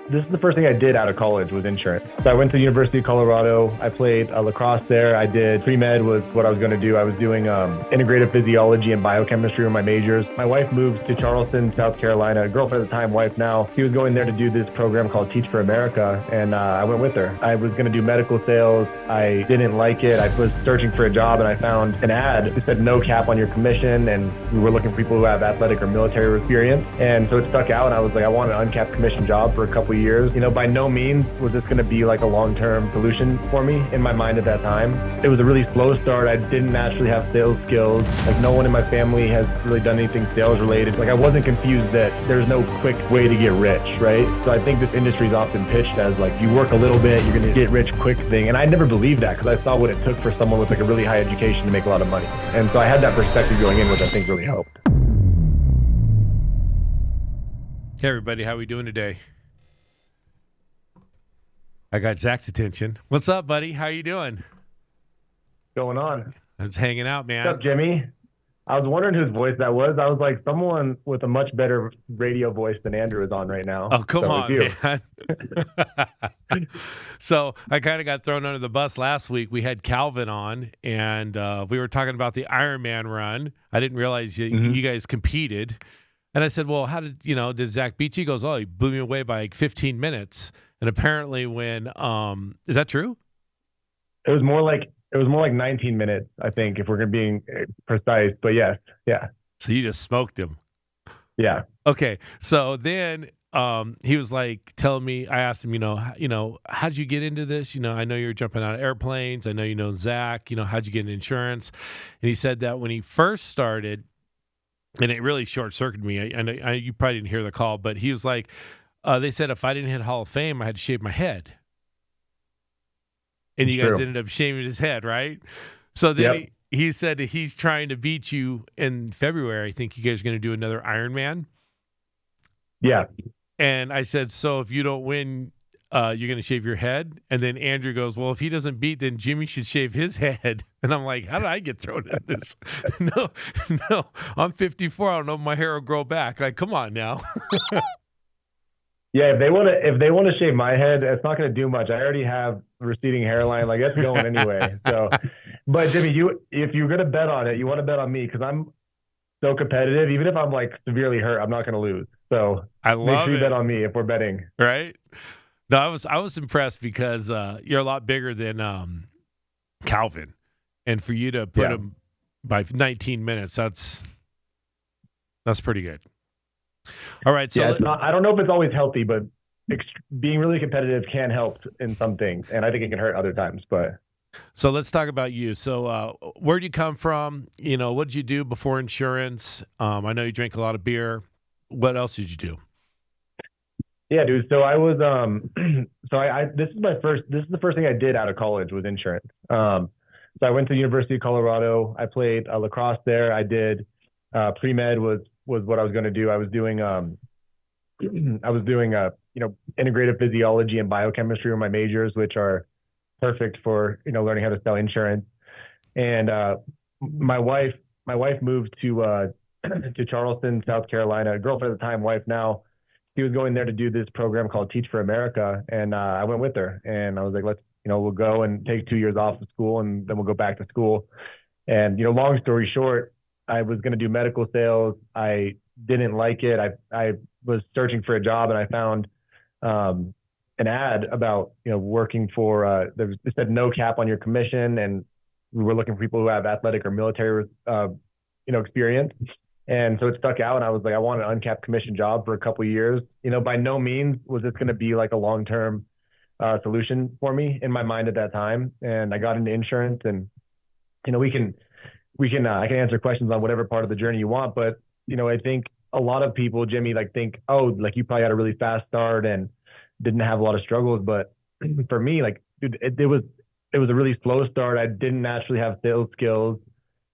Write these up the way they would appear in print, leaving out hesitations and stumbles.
This is the first thing I did out of college was insurance. So I went to the University of Colorado. I played lacrosse there. I did pre-med was what I was going to do. I was doing integrative physiology and biochemistry were my majors. My wife moved to Charleston, South Carolina. A girlfriend at the time, wife now. She was going there to do this program called Teach for America, and I went with her. I was going to do medical sales. I didn't like it. I was searching for a job, and I found an ad that said no cap on your commission, and we were looking for people who have athletic or military experience. And so it stuck out, and I was like, I want an uncapped commission job for a couple of years. You know, by no means was this going to be like a long-term solution for me in my mind at that time. It was a really slow start. I didn't naturally have sales skills. Like, no one in my family has really done anything sales related. Like, I wasn't confused that there's no quick way to get rich, right? So I think this industry is often pitched as like, you work a little bit, you're going to get rich quick thing. And I never believed that because I saw what it took for someone with like a really high education to make a lot of money. And so I had that perspective going in, which I think really helped. Hey everybody, how we doing today? I got Zach's attention. What's up, buddy? How you doing? Going on? I'm just hanging out, man. What's up, Jimmy? I was wondering whose voice that was. I was like, someone with a much better radio voice than Andrew is on right now. Oh, come on, man. So I kind of got thrown under the bus last week. We had Calvin on, and we were talking about the Ironman run. I didn't realize you guys competed. And I said, well, how did Zach beat you? He goes, oh, he blew me away by like 15 minutes. And apparently when, is that true? It was more like 19 minutes, I think, if we're being precise. But yes, yeah. So you just smoked him. Yeah. Okay. So then he was like telling me, I asked him, how'd you get into this? I know you're jumping out of airplanes. I know you know Zach. How'd you get into insurance? And he said that when he first started, and it really short-circuited me. I know you probably didn't hear the call, but he was like, they said if I didn't hit Hall of Fame, I had to shave my head. And you guys ended up shaving his head, right? So then he said that he's trying to beat you in February. I think you guys are going to do another Ironman. Yeah. And I said, so if you don't win, you're going to shave your head? And then Andrew goes, well, if he doesn't beat, then Jimmy should shave his head. And I'm like, how did I get thrown in this? No, I'm 54. I don't know if my hair will grow back. Like, come on now. Yeah, if they want to shave my head, it's not going to do much. I already have receding hairline. Like, that's going anyway. So, but Jimmy, if you're going to bet on it, you want to bet on me because I'm so competitive. Even if I'm like severely hurt, I'm not going to lose. So make sure you bet on me if we're betting. Right? No, I was impressed because you're a lot bigger than Calvin, and for you to put him by 19 minutes, that's pretty good. All right, so I don't know if it's always healthy, but being really competitive can help in some things, and I think it can hurt other times. But so let's talk about you. So where do you come from? What did you do before insurance? I know you drank a lot of beer. What else did you do? Yeah, dude. So I was, this is the first thing I did out of college was insurance. So I went to the University of Colorado. I played lacrosse there. I did, pre-med was what I was going to do. I was doing integrative physiology and biochemistry were my majors, which are perfect for, learning how to sell insurance. And, my wife moved to Charleston, South Carolina. A girlfriend at the time, wife now. She was going there to do this program called Teach for America. And I went with her and I was like, we'll go and take 2 years off of school and then we'll go back to school. And, long story short, I was going to do medical sales. I didn't like it. I was searching for a job and I found an ad about, working for, it said no cap on your commission. And we were looking for people who have athletic or military, experience. And so it stuck out and I was like, I want an uncapped commission job for a couple of years. By no means was this going to be like a long-term solution for me in my mind at that time. And I got into insurance and, I can answer questions on whatever part of the journey you want. But, I think a lot of people, Jimmy, think, oh, like you probably had a really fast start and didn't have a lot of struggles. But for me, dude, it was a really slow start. I didn't naturally have sales skills.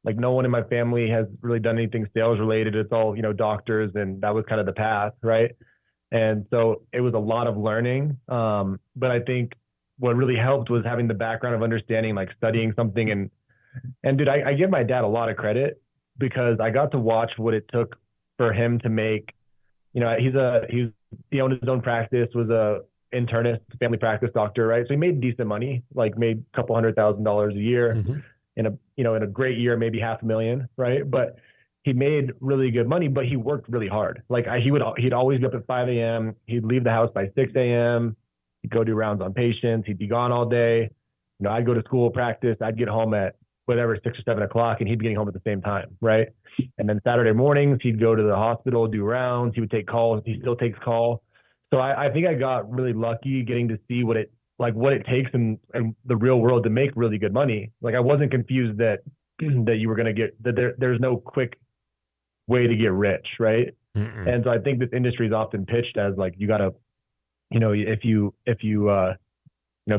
Like no one in my family has really done anything sales related. It's all, doctors, and that was kind of the path, right? And so it was a lot of learning. But I think what really helped was having the background of understanding, like studying something. And dude, I give my dad a lot of credit because I got to watch what it took for him to make he owned his own practice, was a internist, family practice doctor, right? So he made decent money, like made a couple $100,000 a year. Mm-hmm. In a great year, maybe 500,000, right? But he made really good money, but he worked really hard. Like he'd always be up at 5 a.m. He'd leave the house by 6 a.m. He'd go do rounds on patients. He'd be gone all day. I'd go to school, practice. I'd get home at whatever, 6 or 7 o'clock, and he'd be getting home at the same time, right? And then Saturday mornings, he'd go to the hospital, do rounds. He would take calls. He still takes calls. So I think I got really lucky getting to see what it takes in the real world to make really good money. Like I wasn't confused that you were going to get that there's no quick way to get rich, right? Mm-mm. And so I think this industry is often pitched as like you got to, if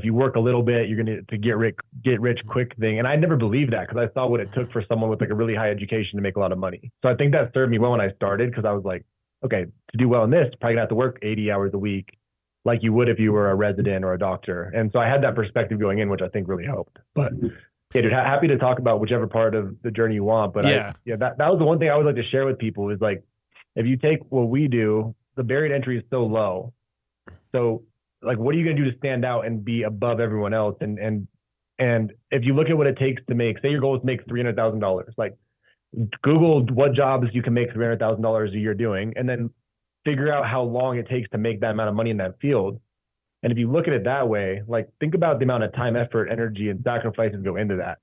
you work a little bit, you're going to get rich quick thing. And I never believed that because I saw what it took for someone with like a really high education to make a lot of money. So I think that served me well when I started because I was like, okay, to do well in this, probably gonna have to work 80 hours a week like you would if you were a resident or a doctor. And so I had that perspective going in, which I think really helped. But yeah, dude, happy to talk about whichever part of the journey you want. But that was the one thing I would like to share with people is like, if you take what we do, the barrier to entry is so low. So like, what are you going to do to stand out and be above everyone else? And if you look at what it takes to make, say your goal is to make $300,000, like Google what jobs you can make $300,000 a year doing, and then figure out how long it takes to make that amount of money in that field. And if you look at it that way, like think about the amount of time, effort, energy, and sacrifices go into that.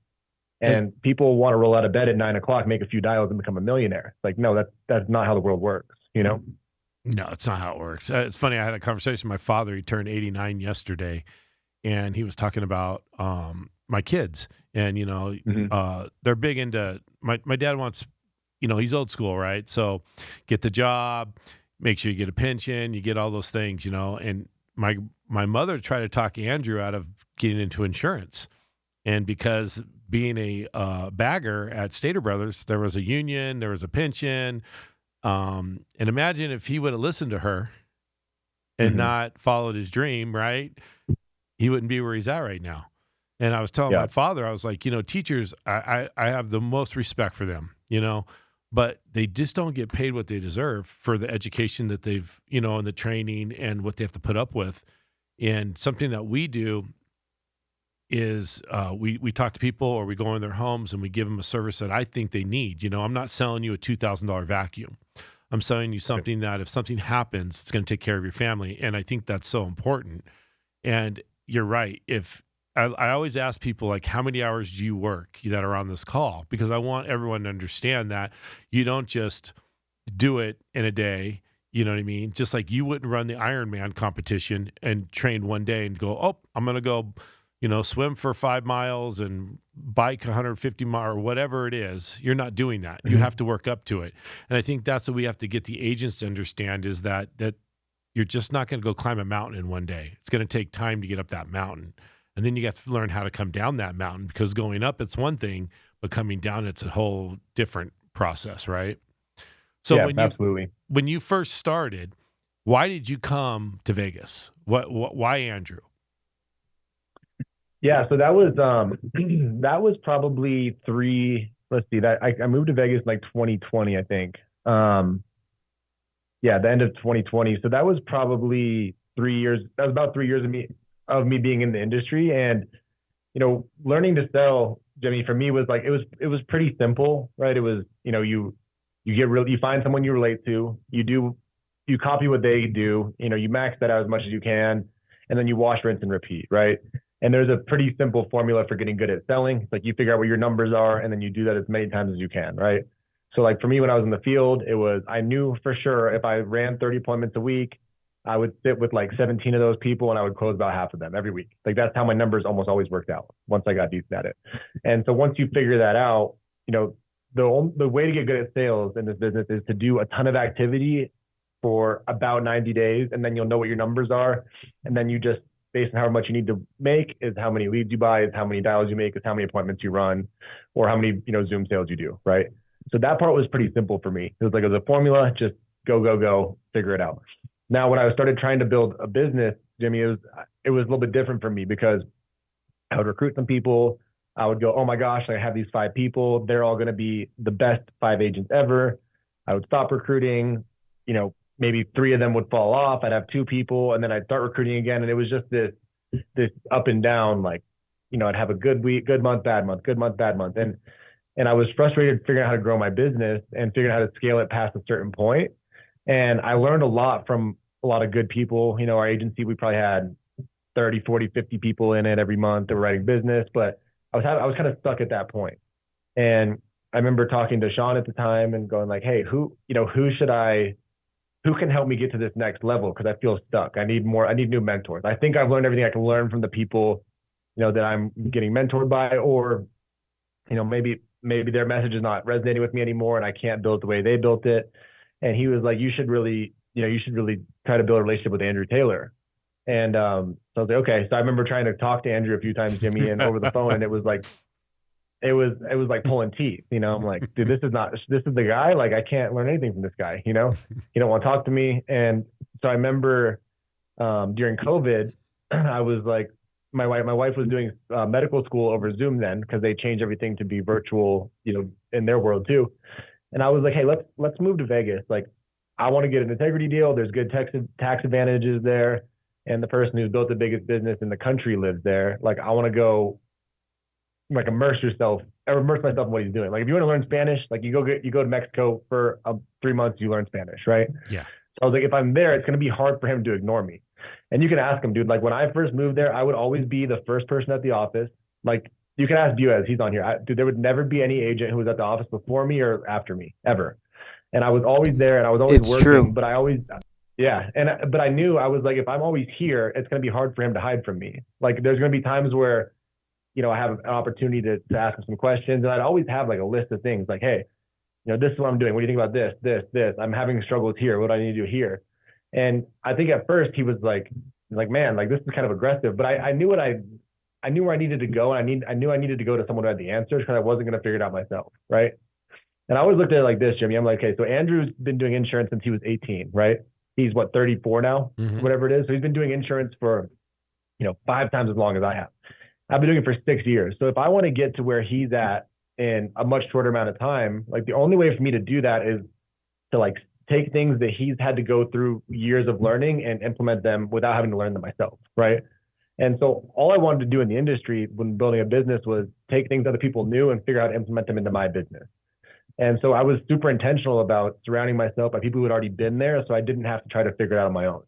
And people want to roll out of bed at 9 o'clock, make a few dials, and become a millionaire. Like, no, that's not how the world works, No, it's not how it works. It's funny. I had a conversation with my father. He turned 89 yesterday, and he was talking about my kids. And, they're big into my dad wants, he's old school, right? So get the job, make sure you get a pension, you get all those things, and my mother tried to talk Andrew out of getting into insurance. And because being a bagger at Stater Brothers, there was a union, there was a pension. And imagine if he would have listened to her and not followed his dream, right? He wouldn't be where he's at right now. And I was telling my father, I was like, teachers, I have the most respect for them, but they just don't get paid what they deserve for the education that they've, and the training and what they have to put up with. And something that we do is we talk to people or we go in their homes and we give them a service that I think they need. I'm not selling you a $2,000 vacuum. I'm selling you something that if something happens, it's going to take care of your family. And I think that's so important. And you're right. If I always ask people, like, how many hours do you work that are on this call? Because I want everyone to understand that you don't just do it in a day. You know what I mean? Just like you wouldn't run the Ironman competition and train one day and go, oh, I'm going to go, swim for 5 miles and bike 150 miles or whatever it is. You're not doing that. You have to work up to it. And I think that's what we have to get the agents to understand is that you're just not going to go climb a mountain in one day. It's going to take time to get up that mountain. And then you have to learn how to come down that mountain because going up, it's one thing, but coming down, it's a whole different process, right? So absolutely. When you first started, why did you come to Vegas? Why Andrew? Yeah, so that was probably I moved to Vegas in like 2020, I think. The end of 2020. So that was probably 3 years. That was about 3 years of me being in the industry. And, learning to sell, Jimmy, for me was like, it was pretty simple, right? It was, you find someone you relate to, you copy what they do, you max that out as much as you can, and then you wash, rinse, and repeat, right? And there's a pretty simple formula for getting good at selling. It's like you figure out what your numbers are, and then you do that as many times as you can, right? So like for me, when I was in the field, I knew for sure if I ran 30 appointments a week, I would sit with like 17 of those people and I would close about half of them every week. Like that's how my numbers almost always worked out once I got decent at it. And so once you figure that out, the way to get good at sales in this business is to do a ton of activity for about 90 days, and then you'll know what your numbers are. And then you just, based on how much you need to make, is how many leads you buy, is how many dials you make, is how many appointments you run, or how many, Zoom sales you do, right? So that part was pretty simple for me. It was a formula, just go, figure it out. Now, when I started trying to build a business, Jimmy, it was a little bit different for me because I would recruit some people. I would go, oh my gosh, I have these 5 people. They're all going to be the best 5 agents ever. I would stop recruiting, maybe three of them would fall off. I'd have two people, and then I'd start recruiting again. And it was just this up and down, like, I'd have a good week, good month, bad month, good month, bad month. And I was frustrated figuring out how to grow my business and figuring out how to scale it past a certain point. And I learned a lot from a lot of good people. Our agency, we probably had 30, 40, 50 people in it every month that were writing business, but I was kind of stuck at that point. And I remember talking to Sean at the time and going like, hey, who can help me get to this next level? Cause I feel stuck. I need new mentors. I think I've learned everything I can learn from the people, that I'm getting mentored by, or, maybe their message is not resonating with me anymore and I can't build the way they built it. And he was like, you should really try to build a relationship with Andrew Taylor. And so I was like, okay. So I remember trying to talk to Andrew a few times, Jimmy, and over the phone, and it was like pulling teeth. I'm like, dude, this is the guy. Like, I can't learn anything from this guy. He don't want to talk to me. And so I remember during COVID, I was like, my wife was doing medical school over Zoom then, because they changed everything to be virtual, in their world too. And I was like, hey, let's move to Vegas. Like, I want to get an integrity deal. There's good tax advantages there. And the person who's built the biggest business in the country lives there. Like, I want to go, like, immerse myself in what he's doing. Like, if you want to learn Spanish, like, you go to Mexico for 3 months, you learn Spanish, right? Yeah. So I was like, if I'm there, it's going to be hard for him to ignore me. And you can ask him, dude, like, when I first moved there, I would always be the first person at the office. Like, you can ask Buez, he's on here. Dude, there would never be any agent who was at the office before me or after me, ever. And I was always there, and I was always working. True. But but I knew, I was like, if I'm always here, it's going to be hard for him to hide from me. Like, there's going to be times where, I have an opportunity to ask him some questions, and I'd always have like a list of things like, hey, this is what I'm doing. What do you think about this? I'm having struggles here. What do I need to do here? And I think at first he was like, man, like, this is kind of aggressive. But I knew where I needed to go, and I knew I needed to go to someone who had the answers, because I wasn't going to figure it out myself, right? And I always looked at it like this, Jimmy. I'm like, okay, so Andrew's been doing insurance since he was 18, right? He's 34 now, whatever it is. So he's been doing insurance for, 5 times as long as I have. I've been doing it for 6 years. So if I want to get to where he's at in a much shorter amount of time, like, the only way for me to do that is to, like, take things that he's had to go through years of learning and implement them without having to learn them myself, right? And so all I wanted to do in the industry when building a business was take things other people knew and figure out how to implement them into my business. And so I was super intentional about surrounding myself by people who had already been there, so I didn't have to try to figure it out on my own.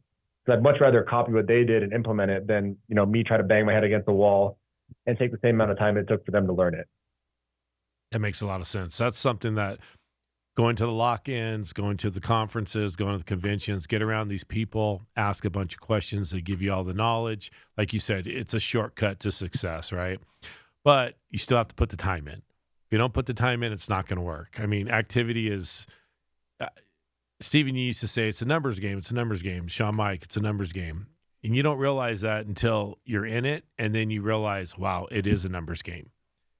Because I'd much rather copy what they did and implement it than, me try to bang my head against the wall and take the same amount of time it took for them to learn it. That makes a lot of sense. That's something that going to the lock-ins, going to the conferences, going to the conventions, get around these people, ask a bunch of questions. They give you all the knowledge. Like you said, it's a shortcut to success, right? But you still have to put the time in. If you don't put the time in, it's not going to work. I mean, activity is Stephen, you used to say it's a numbers game. It's a numbers game. Sean Mike, it's a numbers game. And you don't realize that until you're in it, and then you realize, wow, it is a numbers game.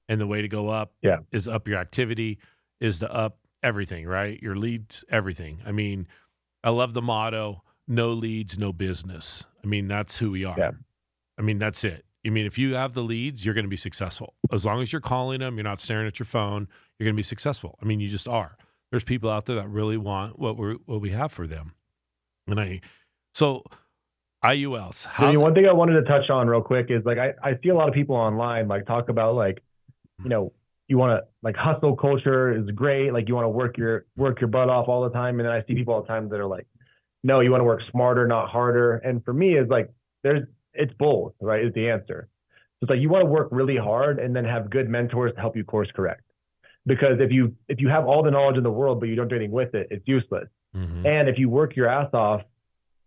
And the way to go up is up your activity, is to up everything, right? Your leads, everything. I mean, I love the motto, no leads, no business. I mean, that's who we are. Yeah. I mean, that's it. I mean, if you have the leads, you're going to be successful. As long as you're calling them, you're not staring at your phone, you're going to be successful. I mean, you just are. There's people out there that really want what we have for them. And so IULs. One thing I wanted to touch on real quick is, like, I see a lot of people online, like, talk about, like, you want to, like, hustle culture is great. Like, you want to work your butt off all the time. And then I see people all the time that are like, no, you want to work smarter, not harder. And for me, it's like, it's both, right? Is the answer. So it's like, you want to work really hard and then have good mentors to help you course correct. Because if you have all the knowledge in the world, but you don't do anything with it, it's useless. Mm-hmm. And if you work your ass off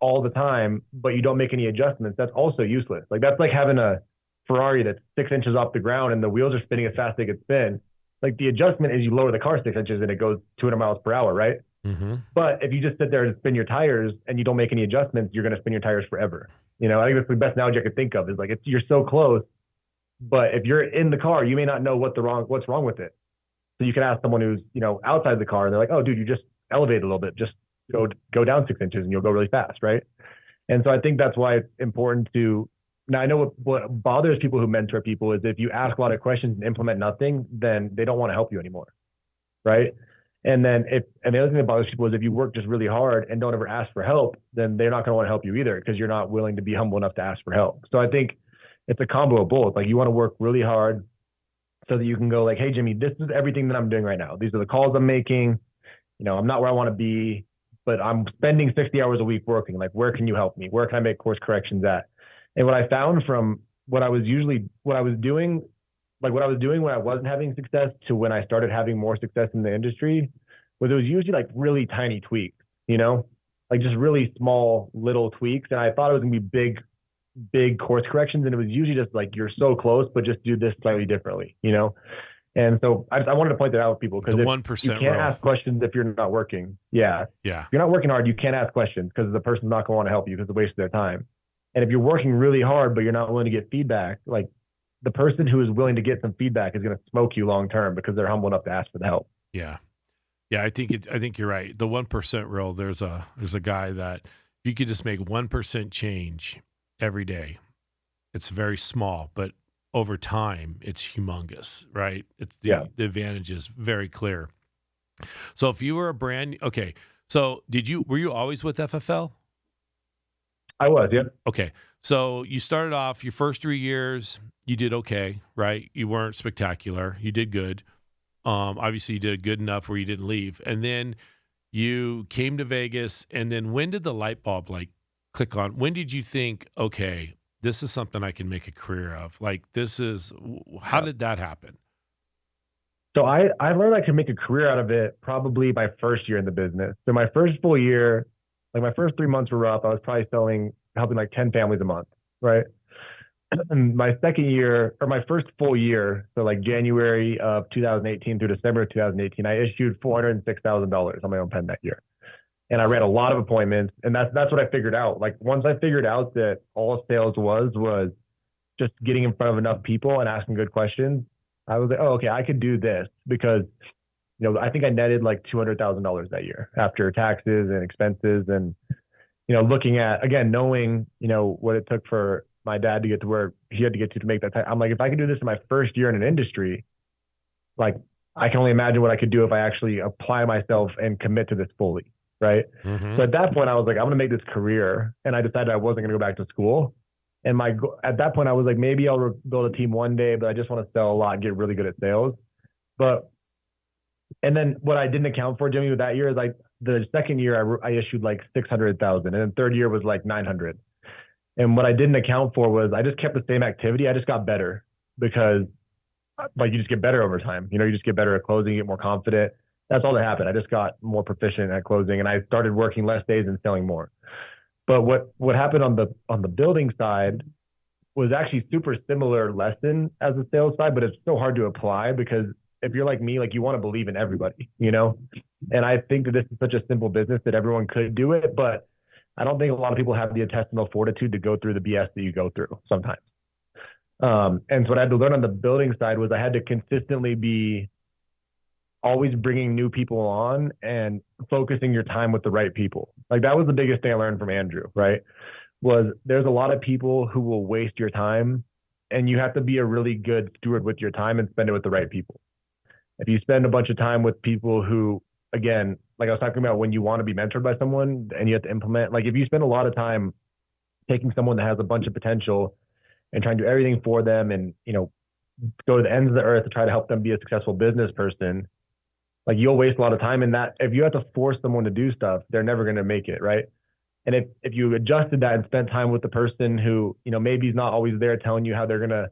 all the time, but you don't make any adjustments, that's also useless. Like, that's like having a Ferrari that's 6 inches off the ground and the wheels are spinning as fast as they can spin. Like, the adjustment is you lower the car 6 inches and it goes 200 miles per hour, right? Mm-hmm. But if you just sit there and spin your tires and you don't make any adjustments, you're going to spin your tires forever. I think that's the best analogy I could think of, is like, you're so close, but if you're in the car, you may not know what's wrong with it. So you can ask someone who's, outside the car, and they're like, oh, dude, you just elevate a little bit, just go down 6 inches and you'll go really fast, right? And so I think that's why it's important to, now I know what bothers people who mentor people is if you ask a lot of questions and implement nothing, then they don't want to help you anymore, right? And then and the other thing that bothers people is if you work just really hard and don't ever ask for help, then they're not going to want to help you either because you're not willing to be humble enough to ask for help. So I think it's a combo of both. Like you want to work really hard so that you can go like, hey, Jimmy, this is everything that I'm doing right now. These are the calls I'm making. I'm not where I want to be, but I'm spending 60 hours a week working. Like, where can you help me? Where can I make course corrections at? And what I found from what I was doing when I wasn't having success to when I started having more success in the industry was it was usually like really tiny tweaks, like just really small little tweaks. And I thought it was gonna be big course corrections. And it was usually just like, you're so close, but just do this slightly differently, And so I wanted to point that out with people because The if 1% you can't rule. ask questions if you're not working. Yeah. Yeah. If you're not working hard, you can't ask questions because the person's not going to want to help you because it's a waste of their time. And if you're working really hard, but you're not willing to get feedback, like the person who is willing to get some feedback is going to smoke you long term because they're humble enough to ask for the help. Yeah. Yeah. I think you're right. The 1% rule, there's a guy that if you could just make 1% change every day, it's very small, but over time it's humongous, right? It's the advantage is very clear. So if you were so were you always with FFL? I was, yeah. Okay. So you started off your first 3 years, you did okay, right? You weren't spectacular. You did good. Obviously you did good enough where you didn't leave. And then you came to Vegas. And then when did the light bulb click on? When did you think, okay, this is something I can make a career of? Like how did that happen? So I learned I could make a career out of it probably my first year in the business. So my first full year, like my first 3 months were rough. I was probably helping like 10 families a month, right? And my second year, or my first full year, so like January of 2018 through December of 2018, I issued $406,000 on my own pen that year. And I read a lot of appointments, and that's what I figured out. Like once I figured out that all sales was just getting in front of enough people and asking good questions, I was like, oh, okay, I could do this because, I think I netted like $200,000 that year after taxes and expenses and, looking at, again, knowing, what it took for my dad to get to where he had to get to make that time. I'm like, if I can do this in my first year in an industry, like I can only imagine what I could do if I actually apply myself and commit to this fully. Right. Mm-hmm. So at that point I was like, I'm going to make this career. And I decided I wasn't going to go back to school. And at that point I was like, maybe I'll build a team one day, but I just want to sell a lot and get really good at sales. And then what I didn't account for, Jimmy, with that year is like the second year I issued like 600,000 and then third year was like 900. And what I didn't account for was I just kept the same activity. I just got better because like you just get better over time. You just get better at closing, you get more confident. That's all that happened. I just got more proficient at closing and I started working less days and selling more. But what happened on the building side was actually super similar lesson as the sales side, but it's so hard to apply because if you're like me, like you want to believe in everybody, and I think that this is such a simple business that everyone could do it, but I don't think a lot of people have the intestinal fortitude to go through the BS that you go through sometimes. And so what I had to learn on the building side was I had to consistently be always bringing new people on and focusing your time with the right people. Like that was the biggest thing I learned from Andrew, right? Was there's a lot of people who will waste your time and you have to be a really good steward with your time and spend it with the right people. If you spend a bunch of time with people who, again, like I was talking about when you want to be mentored by someone and you have to implement, like if you spend a lot of time taking someone that has a bunch of potential and trying to do everything for them and, go to the ends of the earth to try to help them be a successful business person, like you'll waste a lot of time in that. If you have to force someone to do stuff, they're never going to make it, right? And if you adjusted that and spent time with the person who, maybe is not always there telling you how they're going to,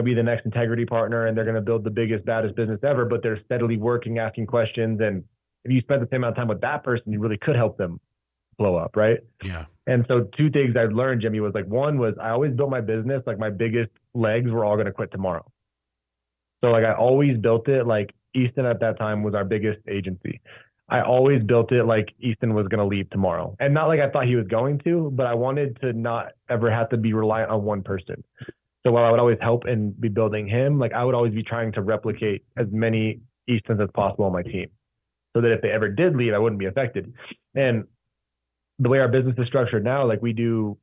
be the next integrity partner and they're going to build the biggest, baddest business ever, but they're steadily working, asking questions. And if you spend the same amount of time with that person, you really could help them blow up, right? Yeah. And so two things I learned, Jimmy, was like, one was I always built my business, like my biggest legs were all going to quit tomorrow. So like I always built it like Easton at that time was our biggest agency. I always built it like Easton was going to leave tomorrow. And not like I thought he was going to, but I wanted to not ever have to be reliant on one person. So while I would always help and be building him, like I would always be trying to replicate as many Eastons as possible on my team so that if they ever did leave, I wouldn't be affected. And the way our business is structured now, like we do,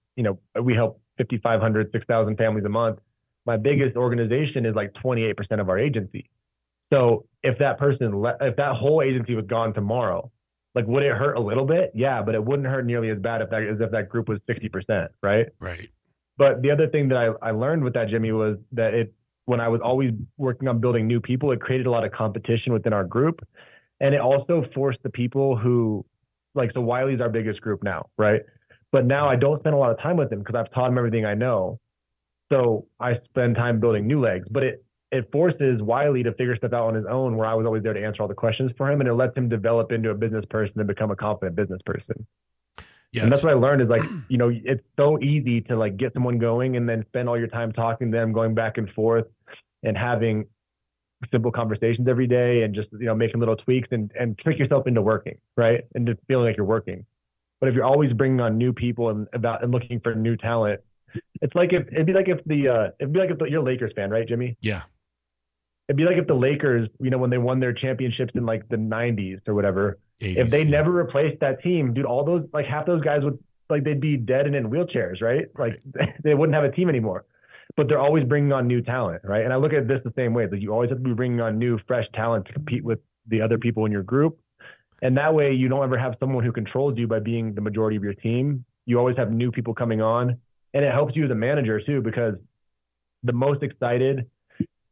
we help 5,500, 6,000 families a month. My biggest organization is like 28% of our agency. So if that person, if that whole agency was gone tomorrow, like would it hurt a little bit? Yeah, but it wouldn't hurt nearly as bad as if that group was 60%, right? Right. But the other thing that I learned with that, Jimmy, was that when I was always working on building new people, it created a lot of competition within our group. And it also forced the people who, like, so Wiley's our biggest group now, right? But now I don't spend a lot of time with him because I've taught him everything I know. So I spend time building new legs. But it forces Wiley to figure stuff out on his own, where I was always there to answer all the questions for him. And it lets him develop into a business person and become a confident business person. Yeah, And that's what I learned is like, it's so easy to like get someone going and then spend all your time talking to them, going back and forth and having simple conversations every day and just, making little tweaks and trick yourself into working, right? And just feeling like you're working. But if you're always bringing on new people and looking for new talent, it's like it'd be like if you're a Lakers fan, right, Jimmy? Yeah. It'd be like if the Lakers, when they won their championships in like the 90s or whatever, 80s, if they never replaced that team, dude, all those, like half those guys would, like, they'd be dead and in wheelchairs, right? Like they wouldn't have a team anymore. But they're always bringing on new talent, right? And I look at this the same way. Like you always have to be bringing on new, fresh talent to compete with the other people in your group. And that way you don't ever have someone who controls you by being the majority of your team. You always have new people coming on. And it helps you as a manager too, because the most excited,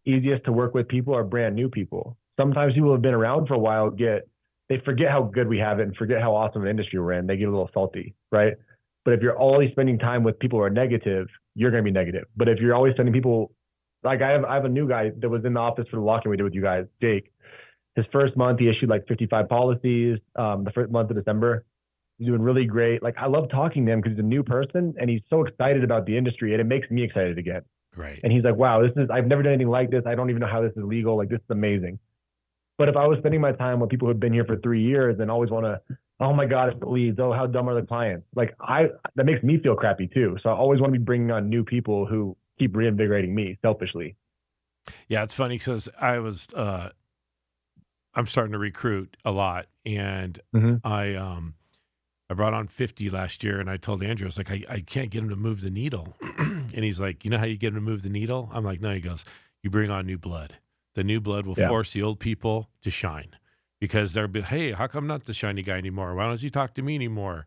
easiest to work with people are brand new people. Sometimes people who have been around for a while they forget how good we have it and forget how awesome an industry we're in. They get a little salty, right? But if you're always spending time with people who are negative, you're going to be negative. But if you're always spending people, like I have a new guy that was in the office for the lock-in we did with you guys, Jake. His first month, he issued like 55 policies. The first month of December, he's doing really great. Like I love talking to him because he's a new person and he's so excited about the industry, and it makes me excited again. Right. And he's like, wow, I've never done anything like this. I don't even know how this is legal. Like, this is amazing. But if I was spending my time with people who have been here for 3 years and always want to, oh my God, it's the leads. Oh, how dumb are the clients? Like that makes me feel crappy too. So I always want to be bringing on new people who keep reinvigorating me selfishly. Yeah. It's funny because I'm starting to recruit a lot, and I brought on 50 last year, and I told Andrew, I was like, I can't get him to move the needle. And he's like, you know how you get him to move the needle? I'm like, no. He goes, you bring on new blood. The new blood will force the old people to shine, because they'll be, hey, how come I'm not the shiny guy anymore? Why don't you talk to me anymore?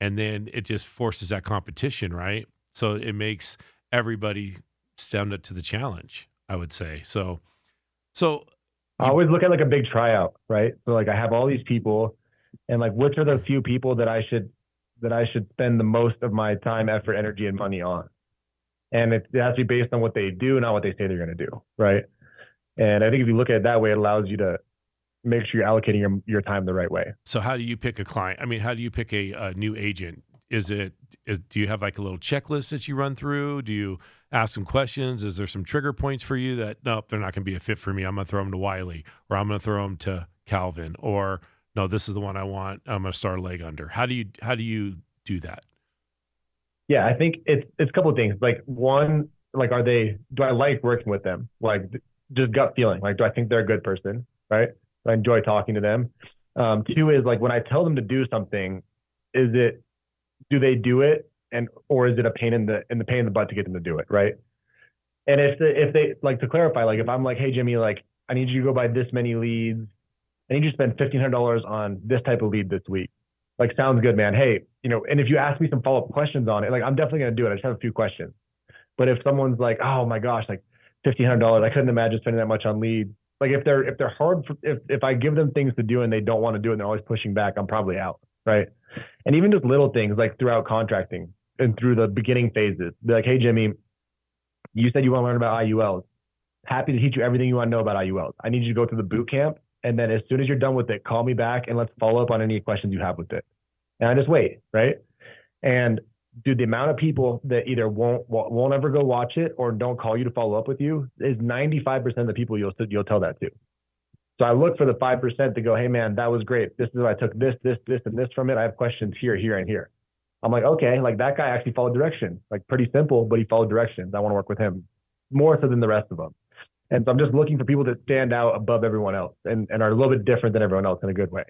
And then it just forces that competition, right? So it makes everybody stand up to the challenge, I would say. So I always look at like a big tryout, right? So like I have all these people, and like which are the few people that I should spend the most of my time, effort, energy, and money on. And it has to be based on what they do, not what they say they're going to do, right? And I think if you look at it that way, it allows you to make sure you're allocating your time the right way. So how do you pick a client? I mean, how do you pick a new agent? Do you have like a little checklist that you run through? Do you ask some questions? Is there some trigger points for you that, nope, they're not going to be a fit for me. I'm going to throw them to Wiley, or I'm going to throw them to Calvin, or no, this is the one I want. I'm going to start a leg under. How do you do that? Yeah, I think it's a couple of things. Like one, like do I like working with them? Like just gut feeling. Like, do I think they're a good person? Right? Do I enjoy talking to them? Two is like when I tell them to do something, do they do it, or is it a pain in the butt to get them to do it? Right? And if they like, to clarify, like if I'm like, hey Jimmy, like I need you to go buy this many leads, I need you to spend $1,500 on this type of lead this week. Like, sounds good, man. Hey, and if you ask me some follow-up questions on it, like I'm definitely going to do it. I just have a few questions. But if someone's like, oh my gosh, like $1,500, I couldn't imagine spending that much on leads. Like if they're hard, if I give them things to do and they don't want to do it and they're always pushing back, I'm probably out, right? And even just little things like throughout contracting and through the beginning phases, be like, hey Jimmy, you said you want to learn about IULs. Happy to teach you everything you want to know about IULs. I need you to go through the boot camp, and then as soon as you're done with it, call me back and let's follow up on any questions you have with it. And I just wait, right? And dude, the amount of people that either won't ever go watch it or don't call you to follow up with you is 95% of the people you'll tell that to. So I look for the 5% to go, hey man, that was great. This is what I took this, and this from it. I have questions here, and here. I'm like, okay, like that guy actually followed directions. Like pretty simple, but he followed directions. I want to work with him more so than the rest of them. And so I'm just looking for people that stand out above everyone else and are a little bit different than everyone else in a good way.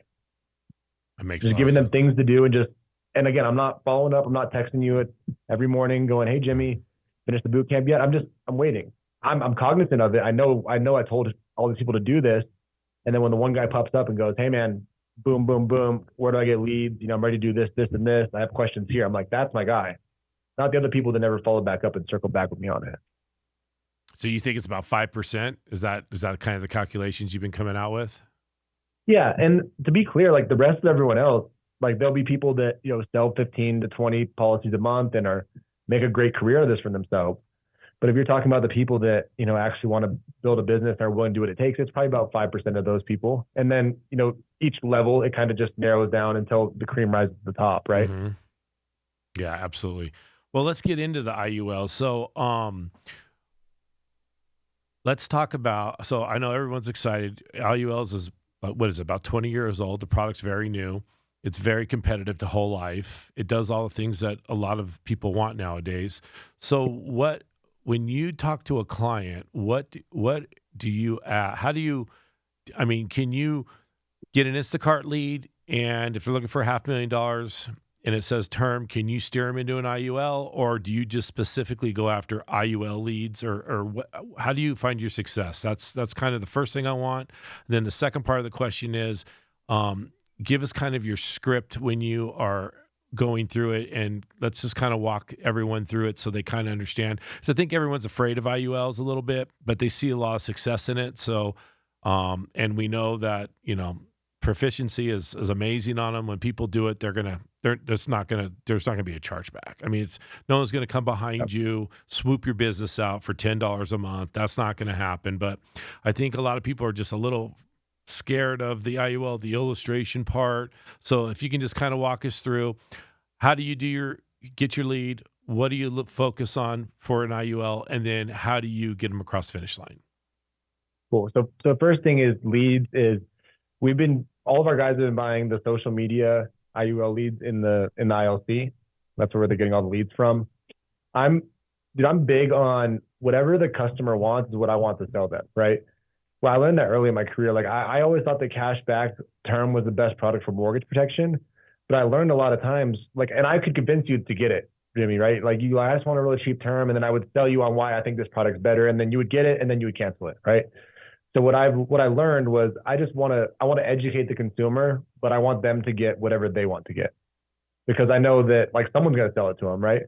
That makes just giving them things to do and again, I'm not following up. I'm not texting you every morning going, hey Jimmy, finish the boot camp yet. I'm waiting. I'm cognizant of it. I know I told all these people to do this. And then when the one guy pops up and goes, hey man, boom, boom, boom, where do I get leads? I'm ready to do this, this, and this. I have questions here. I'm like, that's my guy. Not the other people that never followed back up and circled back with me on it. So you think it's about 5%? Is that kind of the calculations you've been coming out with? Yeah. And to be clear, like the rest of everyone else, like there'll be people that, sell 15 to 20 policies a month and make a great career of this for themselves. But if you're talking about the people that, actually want to build a business and are willing to do what it takes, it's probably about 5% of those people. And then, each level, it kind of just narrows down until the cream rises to the top, right? Mm-hmm. Yeah, absolutely. Well, let's get into the IUL. So, let's talk about, so I know everyone's excited. IULs is, what is it, about 20 years old. The product's very new. It's very competitive to whole life. It does all the things that a lot of people want nowadays. So when you talk to a client, what do you, how do you, I mean, can you get an Instacart lead? And if they're looking for $500,000 and it says term, can you steer them into an IUL, or do you just specifically go after IUL leads, or what, how do you find your success? That's kind of the first thing I want. And then the second part of the question is, give us kind of your script when you are going through it, and let's just kind of walk everyone through it so they kind of understand. So I think everyone's afraid of IULs a little bit, but they see a lot of success in it. So, and we know that, proficiency is amazing on them. When people do it, there's not gonna be a chargeback. I mean, no one's gonna come behind you, swoop your business out for $10 a month. That's not gonna happen. But I think a lot of people are just a little scared of the IUL, the illustration part. So if you can just kind of walk us through, how do you get your lead? What do you focus on for an IUL? And then how do you get them across the finish line? Cool. So first thing is leads is all of our guys have been buying the social media IUL leads in the ILC. That's where they're getting all the leads from. I'm big on whatever the customer wants is what I want to sell them, right? Well, I learned that early in my career. Like I always thought the cashback term was the best product for mortgage protection, but I learned a lot of times, and I could convince you to get it, Jimmy, right? Like I just want a really cheap term, and then I would sell you on why I think this product's better, and then you would get it, and then you would cancel it, right? So what I learned was I want to educate the consumer, but I want them to get whatever they want to get, because I know that like someone's going to sell it to them, right?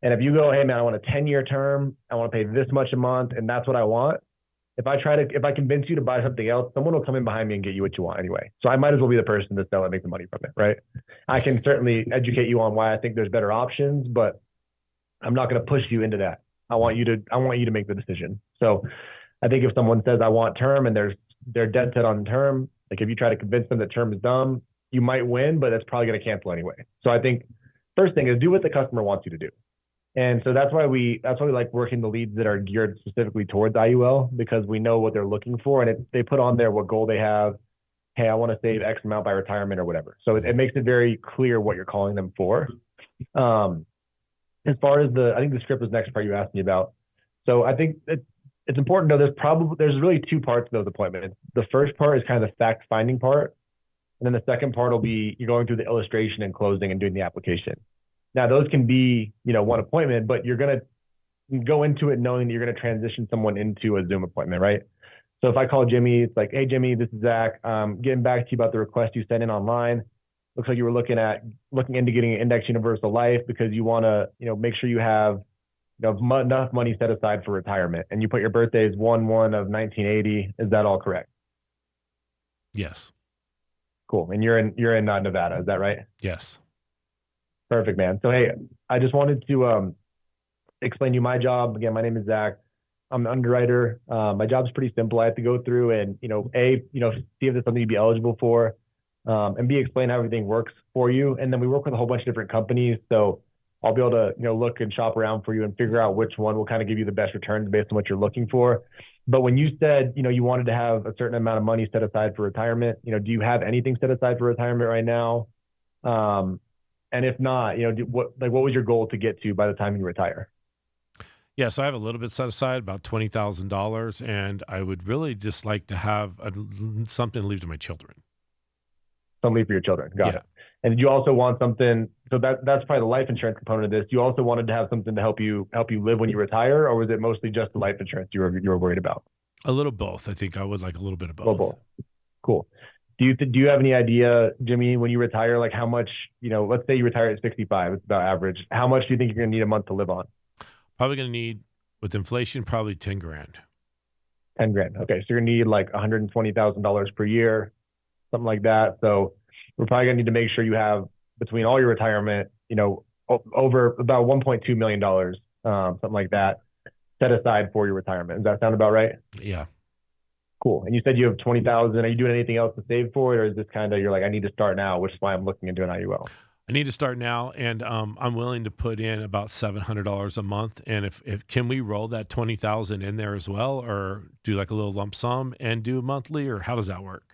And if you go, hey man, I want a 10-year term, I want to pay this much a month, and that's what I want. If I convince you to buy something else, someone will come in behind me and get you what you want anyway. So I might as well be the person to sell it, make the money from it, right? I can certainly educate you on why I think there's better options, but I'm not going to push you into that. I want you to make the decision. So I think if someone says I want term and they're dead set on term, like if you try to convince them that term is dumb, you might win, but it's probably going to cancel anyway. So I think first thing is do what the customer wants you to do. And so that's why we like working the leads that are geared specifically towards IUL, because we know what they're looking for, and they put on there what goal they have. Hey, I want to save X amount by retirement or whatever. So it makes it very clear what you're calling them for. As far as I think the script was the next part you asked me about. So I think it's important to know there's really two parts to those appointments. The first part is kind of the fact finding part. And then the second part will be you're going through the illustration and closing and doing the application. Now those can be, one appointment, but you're going to go into it knowing that you're going to transition someone into a Zoom appointment, right? So if I call Jimmy, it's like, hey Jimmy, this is Zach. Getting back to you about the request you sent in online. Looks like you were looking into getting an index universal life because you want to, make sure you have enough money set aside for retirement, and you put your birthday as 1/1 of 1980. Is that all correct? Yes. Cool. And you're in Nevada. Is that right? Yes. Perfect, man. So, hey, I just wanted to explain to you my job. Again, my name is Zach. I'm an underwriter. My job's pretty simple. I have to go through and, see if there's something you'd be eligible for, and B, explain how everything works for you. And then we work with a whole bunch of different companies. So I'll be able to, look and shop around for you and figure out which one will kind of give you the best returns based on what you're looking for. But when you said, you wanted to have a certain amount of money set aside for retirement, do you have anything set aside for retirement right now? And if not, what was your goal to get to by the time you retire? Yeah, so I have a little bit set aside, about $20,000, and I would really just like to have something to leave to my children. Some leave for your children. Got it. And did you also want something? So that's probably the life insurance component of this. You also wanted to have something to help you live when you retire, or was it mostly just the life insurance you were worried about? A little both. I think I would like a little bit of Well, both. both. Cool. Do you have any idea, Jimmy, when you retire, like how much, let's say you retire at 65, it's about average. How much do you think you're going to need a month to live on? Probably going to need, with inflation, probably 10 grand. 10 grand. Okay. So you're going to need like $120,000 per year, something like that. So we're probably going to need to make sure you have between all your retirement, over about $1.2 million, something like that, set aside for your retirement. Does that sound about right? Yeah. Cool. And you said you have 20,000. Are you doing anything else to save for it? Or is this kind of, you're like, I need to start now, which is why I'm looking into an IUL? I need to start now, and I'm willing to put in about $700 a month. And if can we roll that 20,000 in there as well, or do like a little lump sum and do monthly, or how does that work?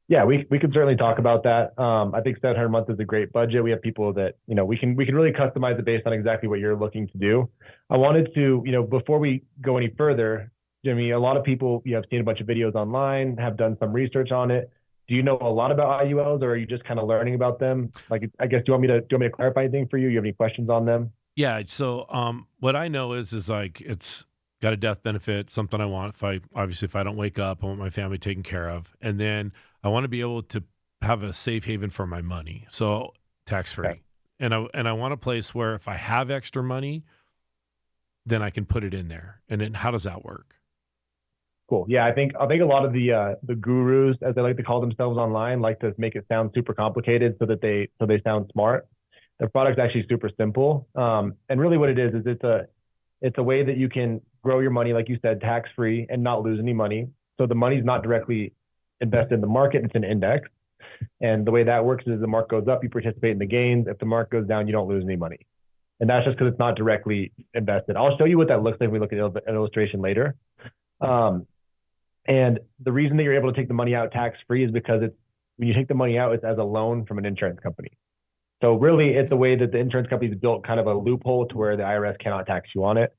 Yeah, we could certainly talk about that. I think 700 a month is a great budget. We have people that, we can really customize it based on exactly what you're looking to do. I wanted to, before we go any further, Jimmy, a lot of people, have seen a bunch of videos online, have done some research on it. Do you know a lot about IULs, or are you just kind of learning about them? Like, I guess, do you want me to clarify anything for you? You have any questions on them? Yeah. So what I know is like it's got a death benefit, something I want. If I don't wake up, I want my family taken care of, and then I want to be able to have a safe haven for my money, so tax free. Okay. And I want a place where if I have extra money, then I can put it in there. And then how does that work? Cool. Yeah, I think a lot of the gurus, as they like to call themselves online, like to make it sound super complicated so they sound smart. The product's actually super simple. And really what it is it's a way that you can grow your money, like you said, tax free and not lose any money. So the money's not directly invested in the market, it's an index. And the way that works is the market goes up, you participate in the gains. If the market goes down, you don't lose any money. And that's just because it's not directly invested. I'll show you what that looks like when we look at an illustration later. And the reason that you're able to take the money out tax free is because when you take the money out, it's as a loan from an insurance company. So really, it's a way that the insurance company's built kind of a loophole to where the IRS cannot tax you on it.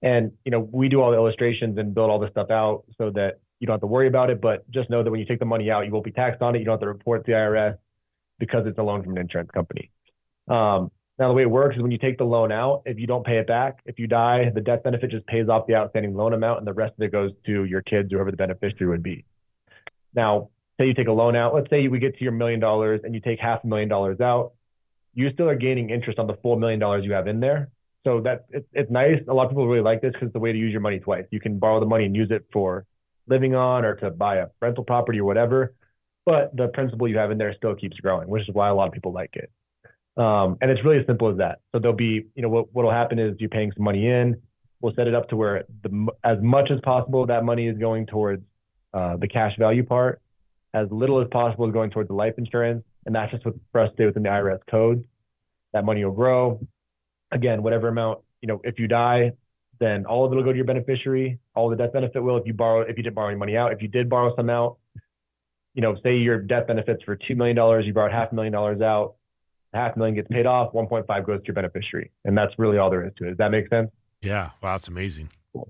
And we do all the illustrations and build all this stuff out so that you don't have to worry about it. But just know that when you take the money out, you won't be taxed on it. You don't have to report to the IRS because it's a loan from an insurance company. Now, the way it works is when you take the loan out, if you don't pay it back, if you die, the death benefit just pays off the outstanding loan amount, and the rest of it goes to your kids or whoever the beneficiary would be. Now, say you take a loan out. Let's say we get to your $1 million and you take $500,000 out. You still are gaining interest on the full $1 million you have in there. So it's nice. A lot of people really like this because it's the way to use your money twice. You can borrow the money and use it for living on or to buy a rental property or whatever. But the principal you have in there still keeps growing, which is why a lot of people like it. And it's really as simple as that. So there'll be, what'll happen is you're paying some money in. We'll set it up to where as much as possible that money is going towards the cash value part, as little as possible is going towards the life insurance, and that's just for us to stay within the IRS codes. That money will grow. Again, whatever amount, if you die, then all of it will go to your beneficiary. All the death benefit will if you didn't borrow any money out. If you did borrow some out, say your death benefits for $2 million, you borrowed $500,000 out. $500,000 gets paid off, 1.5 goes to your beneficiary. And that's really all there is to it. Does that make sense? Yeah. Wow, that's amazing. Cool.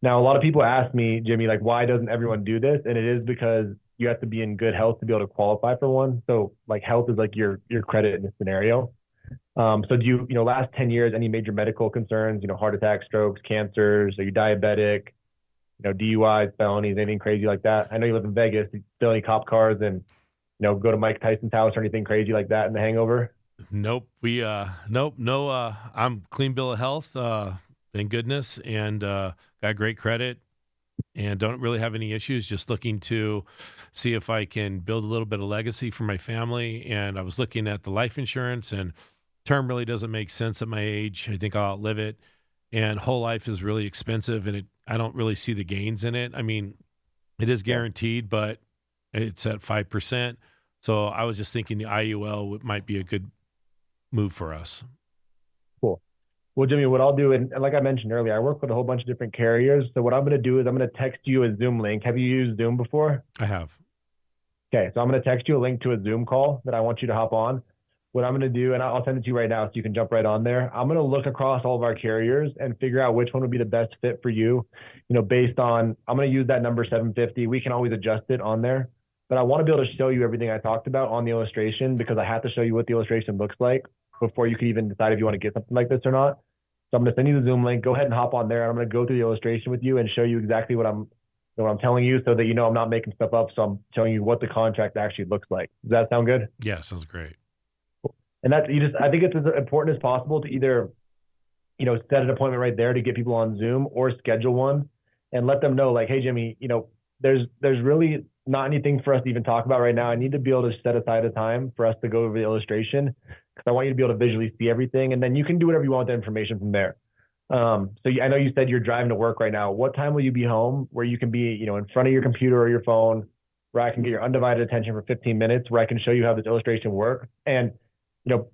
Now, a lot of people ask me, Jimmy, like, why doesn't everyone do this? And it is because you have to be in good health to be able to qualify for one. So like health is like your credit in this scenario. So do you, last 10 years, any major medical concerns, heart attacks, strokes, cancers, are you diabetic, DUIs, felonies, anything crazy like that? I know you live in Vegas, you steal any cop cars and go to Mike Tyson's house or anything crazy like that in The Hangover? Nope. Nope. No, I'm clean bill of health. Thank goodness. And, got great credit and don't really have any issues. Just looking to see if I can build a little bit of legacy for my family. And I was looking at the life insurance, and term really doesn't make sense at my age. I think I'll outlive it. And whole life is really expensive, and I don't really see the gains in it. I mean, it is guaranteed, but it's at 5%. So I was just thinking the IUL might be a good move for us. Cool. Well, Jimmy, what I'll do, and like I mentioned earlier, I work with a whole bunch of different carriers. So what I'm going to do is I'm going to text you a Zoom link. Have you used Zoom before? I have. Okay. So I'm going to text you a link to a Zoom call that I want you to hop on. What I'm going to do, and I'll send it to you right now so you can jump right on there. I'm going to look across all of our carriers and figure out which one would be the best fit for you, based on, I'm going to use that number 750. We can always adjust it on there. But I want to be able to show you everything I talked about on the illustration because I have to show you what the illustration looks like before you can even decide if you want to get something like this or not. So I'm going to send you the Zoom link. Go ahead and hop on there. I'm going to go through the illustration with you and show you exactly what I'm what I'm telling you, so that I'm not making stuff up. So I'm telling you what the contract actually looks like. Does that sound good? Yeah, sounds great. And that's I think it's as important as possible to either set an appointment right there to get people on Zoom or schedule one and let them know, like, hey, Jimmy, there's really not anything for us to even talk about right now. I need to be able to set aside a time for us to go over the illustration because I want you to be able to visually see everything. And then you can do whatever you want with the information from there. So I know you said you're driving to work right now. What time will you be home where you can be, in front of your computer or your phone, where I can get your undivided attention for 15 minutes, where I can show you how this illustration works? And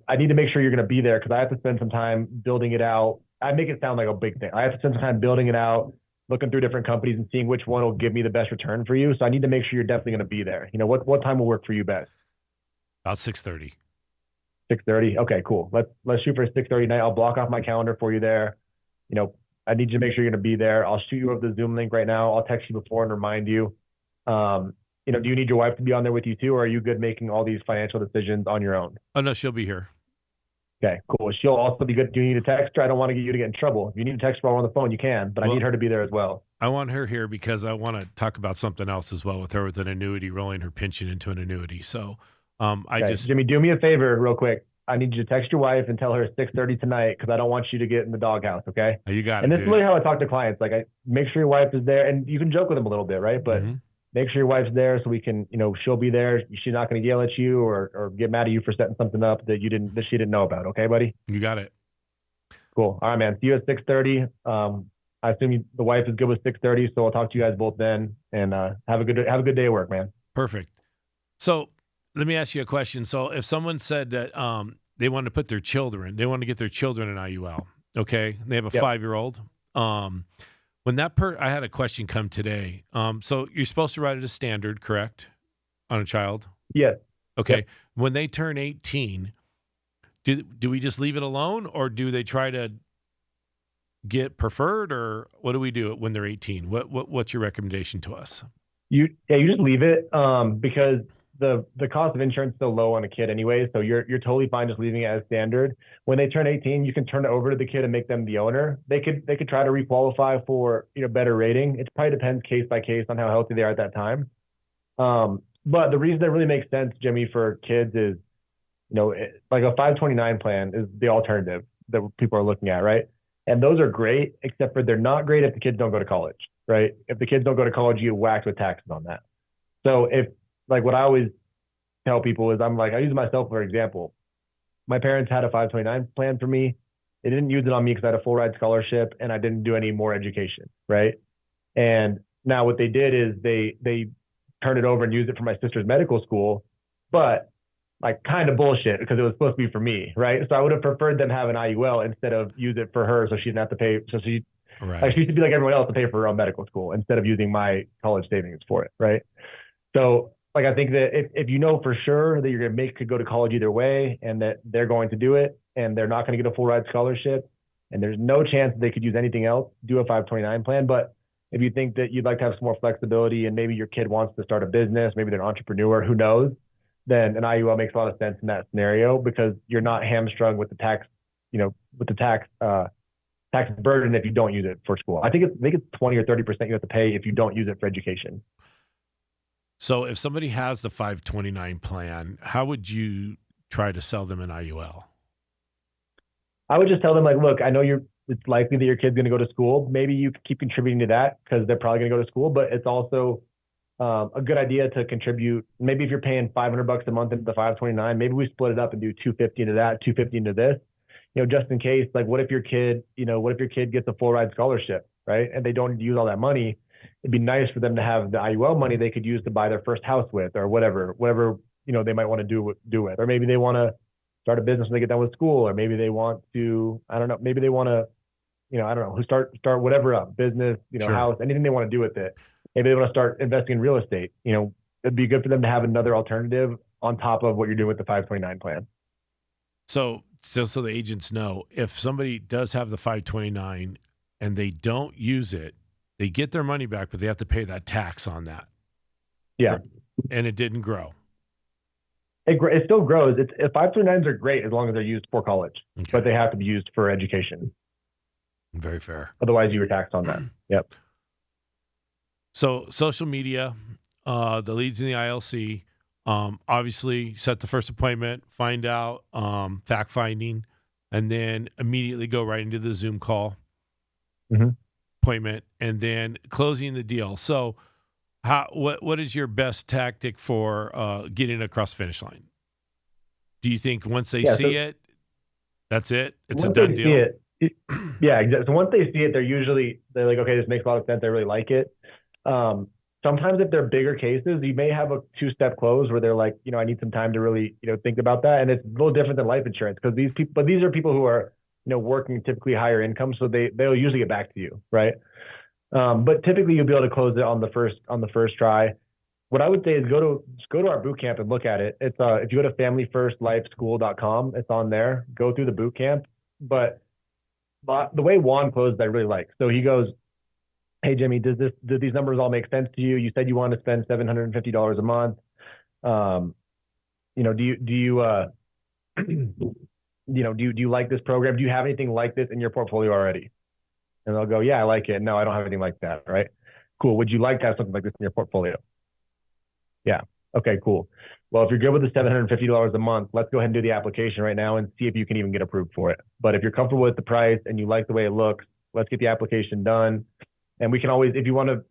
I need to make sure you're going to be there because I have to spend some time building it out. I make it sound like a big thing. I have to spend some time building it out, looking through different companies and seeing which one will give me the best return for you. So I need to make sure you're definitely going to be there. What time will work for you best? About 6:30. 6:30. Okay, cool. Let's shoot for 6:30 night. I'll block off my calendar for you there. I need you to make sure you're going to be there. I'll shoot you over the Zoom link right now. I'll text you before and remind you. Do you need your wife to be on there with you too, or are you good making all these financial decisions on your own? Oh, no, she'll be here. Okay, cool. She'll also be good. Do you need a text her? I don't want to get you to get in trouble. If you need a text her while we're on the phone, you can, but I need her to be there as well. I want her here because I want to talk about something else as well with her, with an annuity, rolling her pension into an annuity. So Jimmy, do me a favor real quick. I need you to text your wife and tell her it's 6:30 tonight because I don't want you to get in the doghouse, okay? You got it. And this is really how I talk to clients. Like, I make sure your wife is there, and you can joke with them a little bit, right? But make sure your wife's there so we can, she'll be there. She's not going to yell at you or get mad at you for setting something up that she didn't know about. Okay, buddy? You got it. Cool. All right, man. See you at 6:30. I assume the wife is good with 6:30, so I'll talk to you guys both then. And have a good day at work, man. Perfect. So let me ask you a question. So if someone said that they want to put they want to get their children in IUL, okay? They have a 5-year-old. I had a question come today. So you're supposed to write it as standard, correct, on a child? Yes. Okay. Yep. When they turn 18, do we just leave it alone, or do they try to get preferred, or what do we do when they're 18? What's your recommendation to us? You just leave it because the cost of insurance is so low on a kid anyway, so you're totally fine just leaving it as standard. When they turn 18, you can turn it over to the kid and make them the owner. They could try to requalify for better rating. It probably depends case by case on how healthy they are at that time. But the reason that really makes sense, Jimmy, for kids is like a 529 plan is the alternative that people are looking at, right? And those are great, except for they're not great if the kids don't go to college, right? If the kids don't go to college, you get whacked with taxes on that. So what I always tell people is I use myself for example. My parents had a 529 plan for me. They didn't use it on me because I had a full ride scholarship and I didn't do any more education, right? And now what they did is they turned it over and used it for my sister's medical school, but kind of bullshit because it was supposed to be for me, right? So I would have preferred them have an IUL instead of use it for her so she didn't have to pay. So she used to be like everyone else to pay for her own medical school instead of using my college savings for it, right? So I think that if you know for sure that you're going to could go to college either way and that they're going to do it and they're not going to get a full ride scholarship and there's no chance that they could use anything else, do a 529 plan. But if you think that you'd like to have some more flexibility and maybe your kid wants to start a business, maybe they're an entrepreneur, who knows, then an IUL makes a lot of sense in that scenario because you're not hamstrung with the tax, tax burden if you don't use it for school. I think it's 20 or 30% you have to pay if you don't use it for education. So if somebody has the 529 plan, how would you try to sell them an IUL? I would just tell them look, I know it's likely that your kid's going to go to school. Maybe you keep contributing to that because they're probably going to go to school, but it's also a good idea to contribute. Maybe if you're paying $500 a month into the 529, maybe we split it up and do 250 into that, 250 into this, just in case, what if your kid gets a full ride scholarship, right? And they don't use all that money. It'd be nice for them to have the IUL money they could use to buy their first house with or whatever, they might want to do with, or maybe they want to start a business when they get done with school, or maybe they want to, I don't know, maybe they want to, I don't know, start whatever up, business, sure, house, anything they want to do with it. Maybe they want to start investing in real estate. It'd be good for them to have another alternative on top of what you're doing with the 529 plan. So the agents know if somebody does have the 529 and they don't use it, they get their money back, but they have to pay that tax on that. Yeah. And it didn't grow. It still grows. 529s are great as long as they're used for college, okay, but they have to be used for education. Very fair. Otherwise, you were taxed on that. Yep. So social media, the leads in the ILC, obviously set the first appointment, find out fact finding, and then immediately go right into the Zoom call Mhm. appointment, and then closing the deal. So, what is your best tactic for getting across the finish line? Do you think once they Yeah. see So it, that's it? It's a once done they see deal? it, yeah, exactly. So once they see it, they're like, okay, this makes a lot of sense. I really like it. Um, Sometimes if they're bigger cases, you may have a two-step close where they're like, I need some time to really, think about that. And it's a little different than life insurance because these are people who are, working typically higher income, so they'll usually get back to you, right? But typically you'll be able to close it on the first try. What I would say is go to our boot camp and look at it. It's if you go to familyfirstlifeschool.com, it's on there. Go through the boot camp. But the way Juan closed, I really like. So he goes, "Hey Jimmy, do these numbers all make sense to you? You said you want to spend $750 a month. Um, do you like this program? Do you have anything like this in your portfolio already?" And they'll go, "Yeah, I like it. No, I don't have anything like that." Right? Cool. Would you like to have something like this in your portfolio? Yeah. Okay, cool. Well, if you're good with the $750 a month, let's go ahead and do the application right now and see if you can even get approved for it. But if you're comfortable with the price and you like the way it looks, let's get the application done. And we can always, if you want to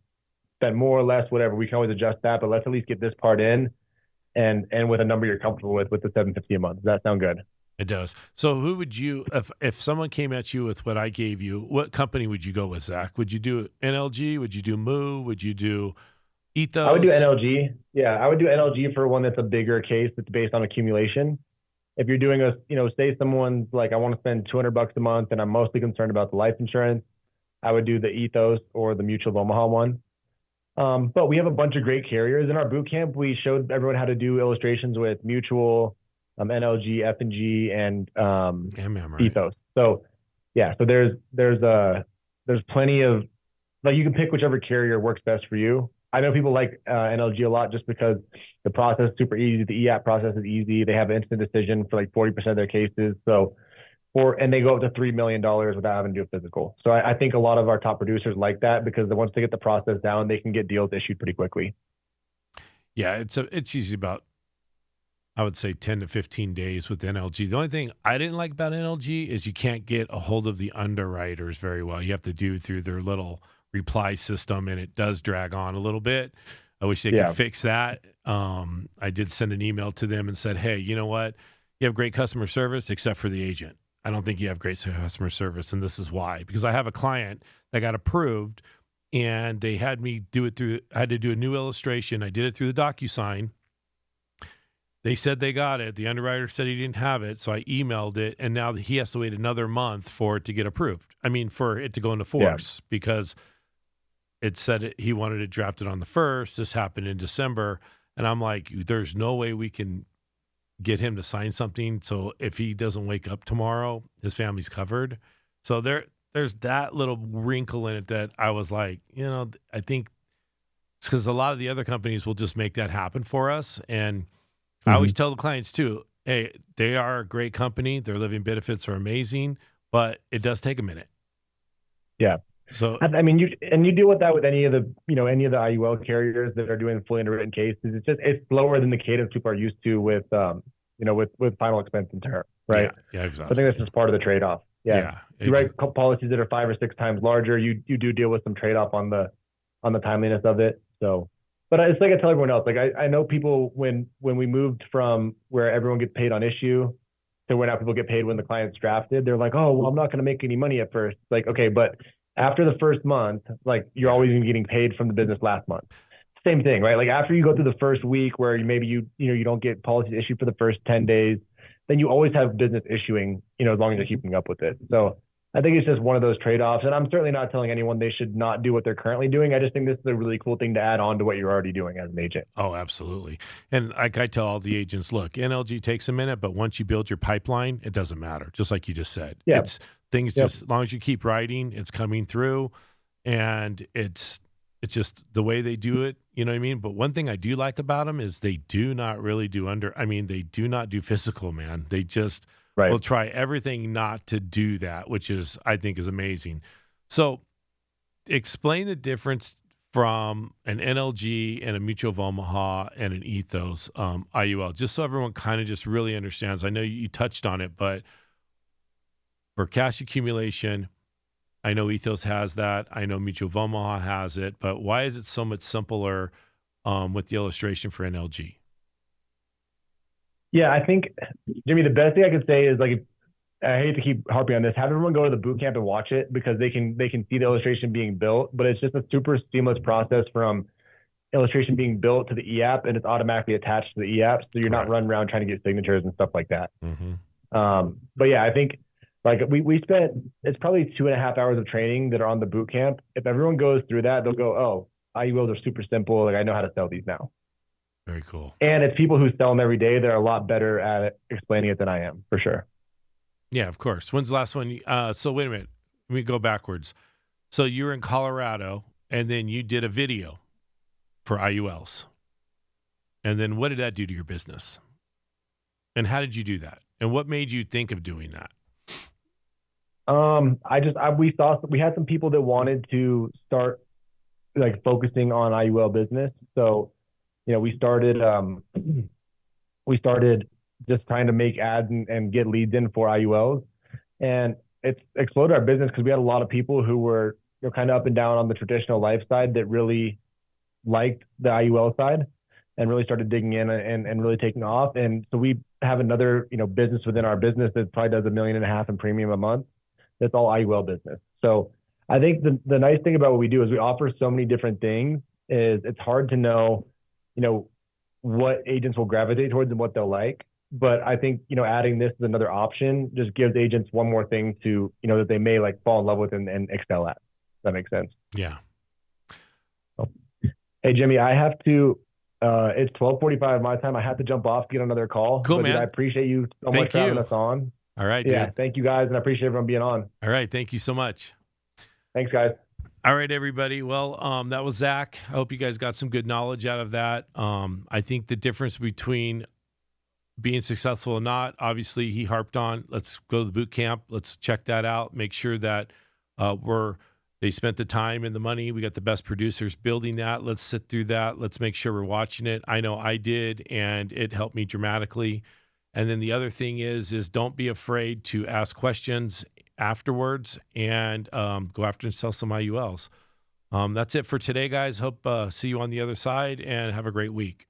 spend more or less, whatever, we can always adjust that. But let's at least get this part in and with a number you're comfortable with the 750 a month. Does that sound good? It does. So who would you, if someone came at you with what I gave you, what company would you go with, Zach? Would you do NLG? Would you do Moo? Would you do I would do Ethos? NLG. Yeah, I would do NLG for one that's a bigger case that's based on accumulation. If you're doing say someone's like, I want to spend $200 a month and I'm mostly concerned about the life insurance, I would do the Ethos or the Mutual of Omaha one. But we have a bunch of great carriers in our boot camp. We showed everyone how to do illustrations with Mutual, NLG, F&G, and Yeah, man, right. Ethos. So yeah, so there's plenty of like you can pick whichever carrier works best for you. I know people like NLG a lot just because the process is super easy. The EAP process is easy. They have instant decision for like 40% of their cases. So and they go up to $3 million without having to do a physical. So I think a lot of our top producers like that because once they get the process down, they can get deals issued pretty quickly. Yeah, it's usually about, I would say, 10 to 15 days with NLG. The only thing I didn't like about NLG is you can't get a hold of the underwriters very well. You have to do through their little reply system, and it does drag on a little bit. I wish they could Yeah. fix that. I did send an email to them and said, hey, you know what? You have great customer service except for the agent. I don't think you have great customer service, and this is why. Because I have a client that got approved, and they had me do it through, I had to do a new illustration. I did it through the DocuSign. They said they got it. The underwriter said he didn't have it, so I emailed it, and now he has to wait another month for it to get approved. I mean, for it to go into Yeah. force because it said he wanted it drafted on the 1st. This happened in December, and I'm like, there's no way we can get him to sign something. So if he doesn't wake up tomorrow, his family's covered. So there's that little wrinkle in it that I was like, I think it's because a lot of the other companies will just make that happen for us. And I always Mhm. tell the clients too, hey, they are a great company. Their living benefits are amazing, but it does take a minute. Yeah. So I mean, you deal with that with any of the IUL carriers that are doing fully underwritten cases. It's slower than the cadence people are used to with final expense and term, right? yeah, So I think that's exactly. just part of the trade-off. Yeah. Yeah, You write policies that are 5 or 6 times larger, you do deal with some trade-off on the timeliness of it. So, but it's like I tell everyone else, like I know people when we moved from where everyone gets paid on issue to where now people get paid when the client's drafted, they're like, oh, well, I'm not going to make any money at first. Like, okay, but after the first month, like you're yeah. always getting paid from the business last month. Same thing, right? Like after you go through the first week where you don't get policies issued for the first 10 days, then you always have business issuing, as long as you're keeping up with it. So I think it's just one of those trade-offs. And I'm certainly not telling anyone they should not do what they're currently doing. I just think this is a really cool thing to add on to what you're already doing as an agent. Oh, absolutely. And like I tell all the agents, look, NLG takes a minute, but once you build your pipeline, it doesn't matter. Just like you just said, Yeah. it's things Yep. just as long as you keep writing, it's coming through, and it's just the way they do it. You know what I mean? But one thing I do like about them is they do not really do they do not do physical, man. They just Right. will try everything not to do that, which is I think is amazing. So explain the difference from an NLG and a Mutual of Omaha and an Ethos IUL, just so everyone kind of just really understands. I know you touched on it, but for cash accumulation, I know Ethos has that. I know Mutual of Omaha has it, but why is it so much simpler with the illustration for NLG? Yeah, I think, Jimmy, the best thing I could say is like, I hate to keep harping on this. Have everyone go to the boot camp and watch it because they can see the illustration being built, but it's just a super seamless process from illustration being built to the e-app, and it's automatically attached to the e-app, so you're not running around trying to get signatures and stuff like that. But yeah, I think like we spent, it's probably 2.5 hours of training that are on the boot camp. If everyone goes through that, they'll go, oh, IULs are super simple. Like I know how to sell these now. Very cool. And it's people who sell them every day. They're a lot better at explaining it than I am, for sure. Yeah, of course. When's the last one? So wait a minute. Let me go backwards. So you were in Colorado, and then you did a video for IULs. And then what did that do to your business? And how did you do that? And what made you think of doing that? We had some people that wanted to start like focusing on IUL business. So, we started just trying to make ads and get leads in for IULs. And it's exploded our business because we had a lot of people who were kind of up and down on the traditional life side that really liked the IUL side and really started digging in and really taking off. And so we have another, business within our business that probably does $1.5 million in premium a month. That's all IUL business. So I think the nice thing about what we do is we offer so many different things is it's hard to know, what agents will gravitate towards and what they'll like. But I think, adding this as another option just gives agents one more thing to, that they may like fall in love with and excel at. Does that make sense? Yeah. So, hey, Jimmy, I have to, it's 12:45 my time. I have to jump off, get on another call. Cool, but, man. Dude, I appreciate you so much for having us on. All right, Yeah, dude. thank you guys. And I appreciate everyone being on. All right. Thank you so much. Thanks, guys. All right, everybody. Well, that was Zac. I hope you guys got some good knowledge out of that. I think the difference between being successful or not, obviously he harped on, let's go to the boot camp. Let's check that out. Make sure that they spent the time and the money. We got the best producers building that. Let's sit through that. Let's make sure we're watching it. I know I did, and it helped me dramatically. And then the other thing is don't be afraid to ask questions afterwards and go after and sell some IULs. That's it for today, guys. Hope see you on the other side and have a great week.